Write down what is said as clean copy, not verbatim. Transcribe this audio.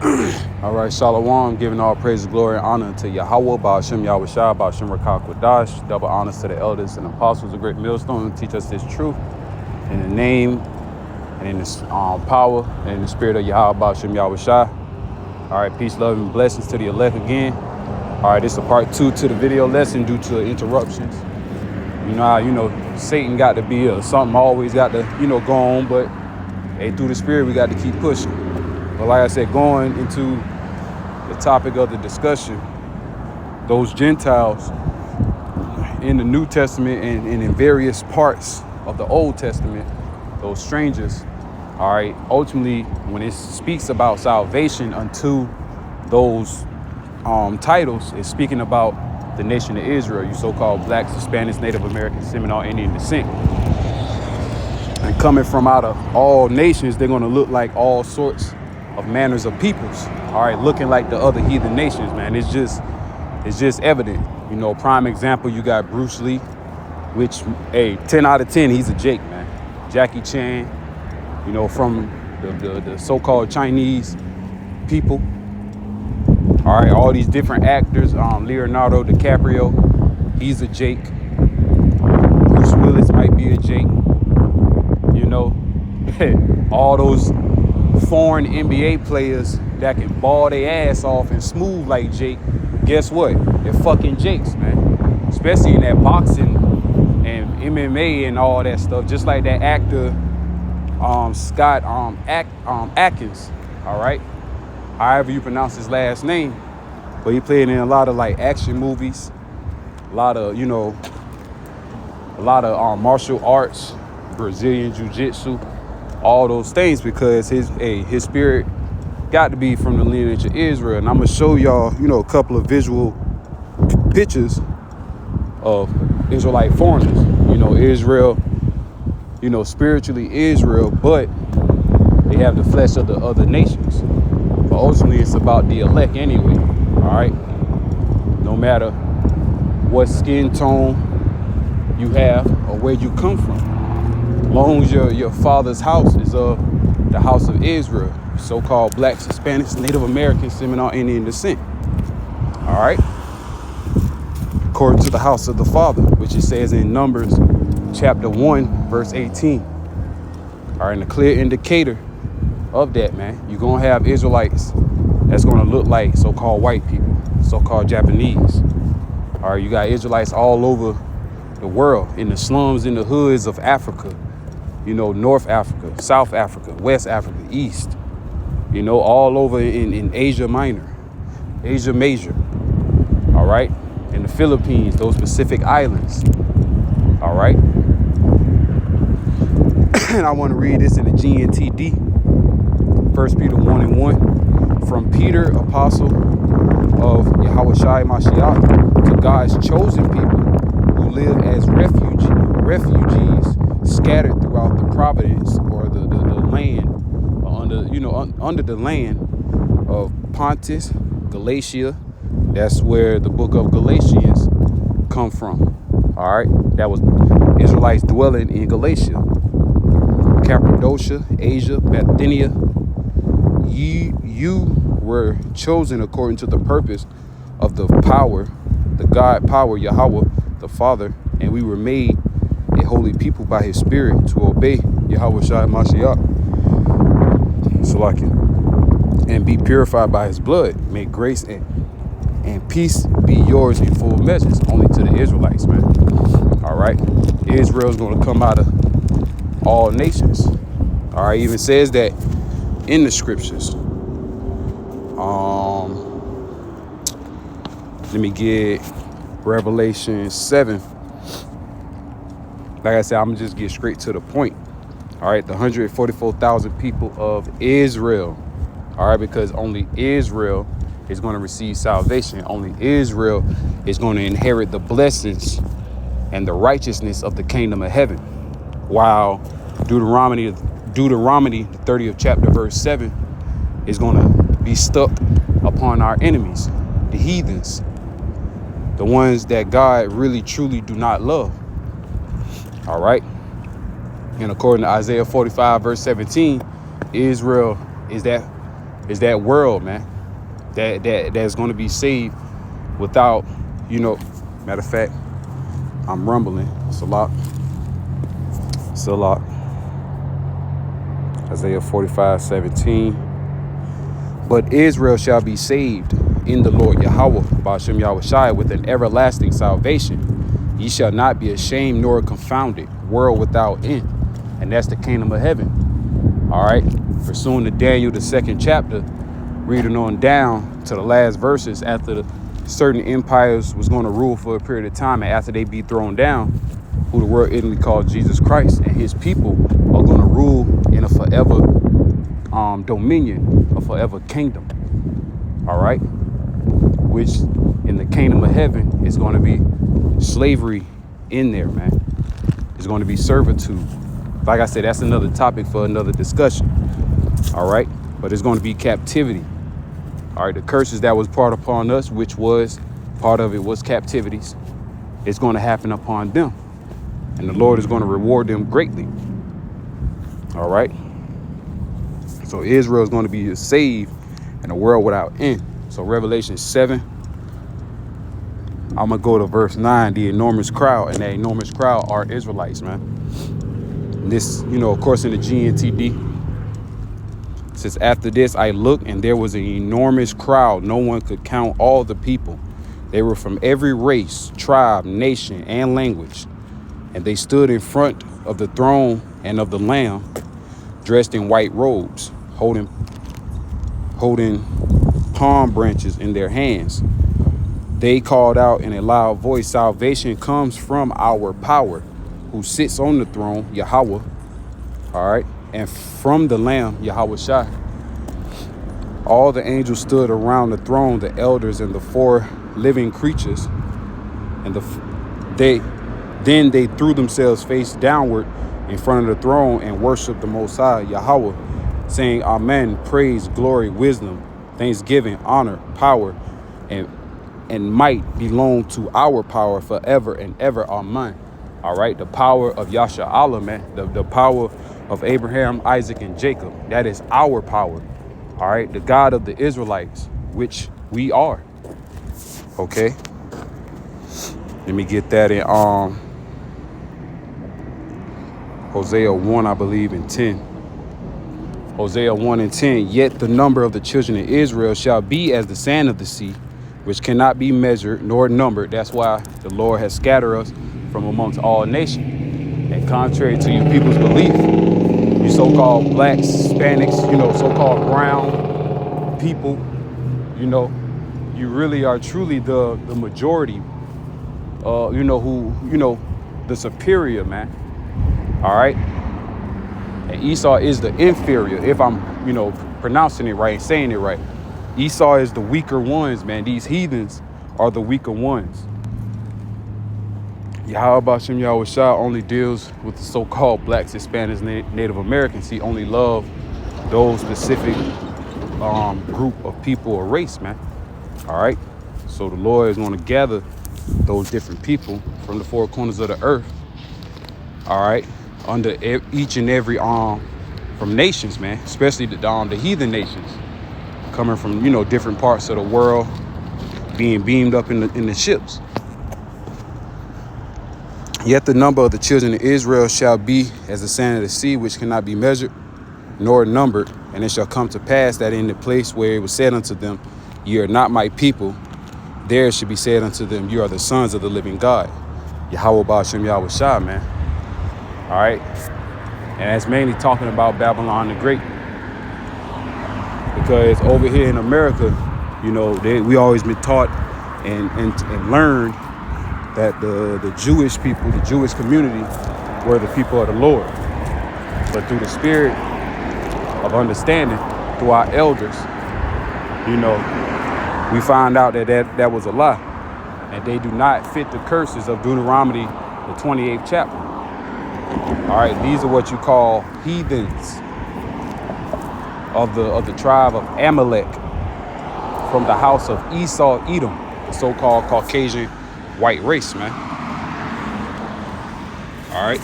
All right, Shalom, giving all praise, glory, and honor to Yahweh, Ba'ashem Yahushua, Ba'ashem Rakah Kodash, double honors to the elders and apostles, a great millstone, who teach us this truth in the name and in this power and in the spirit of Yahweh, Ba'ashem Yahushua. All right, peace, love, and blessings to the elect again. All right, this is a part 2 to the video lesson due to interruptions. You know how, Satan got to be something always got to, go on, but hey, through the spirit, we got to keep pushing. But like I said, going into the topic of the discussion, those Gentiles in the New Testament and in various parts of the Old Testament, those strangers, all right, ultimately, when it speaks about salvation unto those titles, it's speaking about the nation of Israel, you so-called blacks, Hispanics, Native Americans, Seminole Indian descent. And coming from out of all nations, they're going to look like all sorts of manners of peoples, all right, looking like the other heathen nations, man. It's just evident. Prime example, you got Bruce Lee, which, hey, 10 out of 10, he's a Jake, man. Jackie Chan, from the so-called Chinese people. All right, all these different actors, Leonardo DiCaprio, he's a Jake. Bruce Willis might be a Jake. All those foreign NBA players that can ball their ass off and smooth like Jake, guess what? They're fucking Jakes, man. Especially in that boxing and MMA and all that stuff. Just like that actor, Scott Atkins, all right? However you pronounce his last name. But he played in a lot of like action movies, a lot of martial arts, Brazilian jiu-jitsu, all those things, because his spirit got to be from the lineage of Israel. And I'm gonna show y'all, a couple of visual pictures of Israelite foreigners. Israel, spiritually Israel, but they have the flesh of the other nations. But ultimately, it's about the elect anyway. All right. No matter what skin tone you have or where you come from, as long as your father's house is of the house of Israel, so-called blacks, Hispanics, Native Americans, Seminole Indian descent. All right. According to the house of the Father, which it says in Numbers chapter 1, verse 18. All right, and a clear indicator of that, man, you're going to have Israelites that's going to look like so-called white people, so-called Japanese. All right, you got Israelites all over the world, in the slums, in the hoods of Africa, North Africa, South Africa, West Africa, East, all over in Asia Minor, Asia Major, all right, in the Philippines, those Pacific Islands, all right. And I want to read this in the GNTD, 1 Peter 1:1, from Peter, apostle of Yahushua Mashiach, to God's chosen people who live as refugees scattered throughout the province or the land, under the land of Pontus, Galatia. That's where the book of Galatians come from. All right, that was Israelites dwelling in Galatia, Cappadocia, Asia, Bithynia. You were chosen according to the purpose of the power, the God power, Yahweh, the Father, and we were made a holy people by his spirit to obey Yahweh Shai Mashiach, and be purified by his blood. May grace and peace be yours in full measures. Only to the Israelites, man. All right. Israel's going to come out of all nations. All right. Even says that in the scriptures. Let me get Revelation 7. Like I said, I'm going to just get straight to the point. All right. The 144,000 people of Israel. All right. Because only Israel is going to receive salvation. Only Israel is going to inherit the blessings and the righteousness of the kingdom of heaven. While Deuteronomy, the 30th chapter, verse 7, is going to be stuck upon our enemies, the heathens, the ones that God really, truly do not love. All right. And according to Isaiah 45, verse 17, Israel is that is that world, man, that's going to be saved without, matter of fact, I'm rumbling. It's a lot. Isaiah 45:17. But Israel shall be saved in the Lord Yahweh, Ba'ashem Yahushai, with an everlasting salvation. Ye shall not be ashamed nor confounded, world without end. And that's the kingdom of heaven. All right. Pursuing to Daniel, the 2nd chapter, reading on down to the last verses, after the certain empires was going to rule for a period of time, and after they be thrown down, who the world Italy called Jesus Christ, and his people are going to rule in a forever dominion, a forever kingdom. All right. Which in the kingdom of heaven is going to be slavery in there, man. It's going to be servitude. Like I said, that's another topic for another discussion. All right. But it's going to be captivity. All right. The curses that was part upon us, which was part of it was captivities. It's going to happen upon them. And the Lord is going to reward them greatly. All right. So Israel is going to be saved in a world without end. So Revelation 7, I'm going to go to verse 9, the enormous crowd. And that enormous crowd are Israelites, man. And this, of course, in the GNTD, it says, after this I looked, and there was an enormous crowd. No one could count all the people. They were from every race, tribe, nation, and language. And they stood in front of the throne and of the Lamb, dressed in white robes, holding palm branches in their hands. They called out in a loud voice, salvation comes from our power, who sits on the throne, Yahweh, all right, and from the Lamb, Yahweh Shai. All the angels stood around the throne, the elders and the 4 living creatures, and then they threw themselves face downward in front of the throne and worshiped the Most High, Yahweh, saying, Amen, praise, glory, wisdom, thanksgiving, honor, power, and might belong to our power forever and ever. Amen. All right. The power of Yasha Allah, man. The power of Abraham, Isaac, and Jacob. That is our power. All right. The God of the Israelites, which we are. Okay. Let me get that in Hosea 1, I believe, and 10. Hosea 1 and 10. Yet the number of the children of Israel shall be as the sand of the sea, which cannot be measured nor numbered. That's why the Lord has scattered us from amongst all nations. And contrary to your people's belief, you so-called blacks, Hispanics, so-called brown people, you really are truly the majority, the superior, man. All right. And Esau is the inferior, if I'm, pronouncing it right and saying it right. Esau is the weaker ones, man. These heathens are the weaker ones. Yahweh Ba'ashem Yahushua only deals with the so-called blacks, Hispanics, Native Americans. He only loves those specific group of people or race, man. All right. So the Lord is going to gather those different people from the 4 corners of the earth. All right. Under each and every from nations, man, especially the heathen nations, coming from different parts of the world, being beamed up in the ships. Yet the number of the children of Israel shall be as the sand of the sea, which cannot be measured nor numbered. And it shall come to pass that in the place where it was said unto them, ye are not my people, there should be said unto them, you are the sons of the living God. Yahweh Ba'ashem Yahushua, man. All right. And that's mainly talking about Babylon the Great. Because over here in America, we always been taught and learned that the Jewish people, the Jewish community, were the people of the Lord. But through the spirit of understanding, through our elders, we find out that was a lie. And they do not fit the curses of Deuteronomy, the 28th chapter. All right, these are what you call heathens of the tribe of Amalek, from the house of Esau, Edom, the so-called Caucasian white race, man. All right.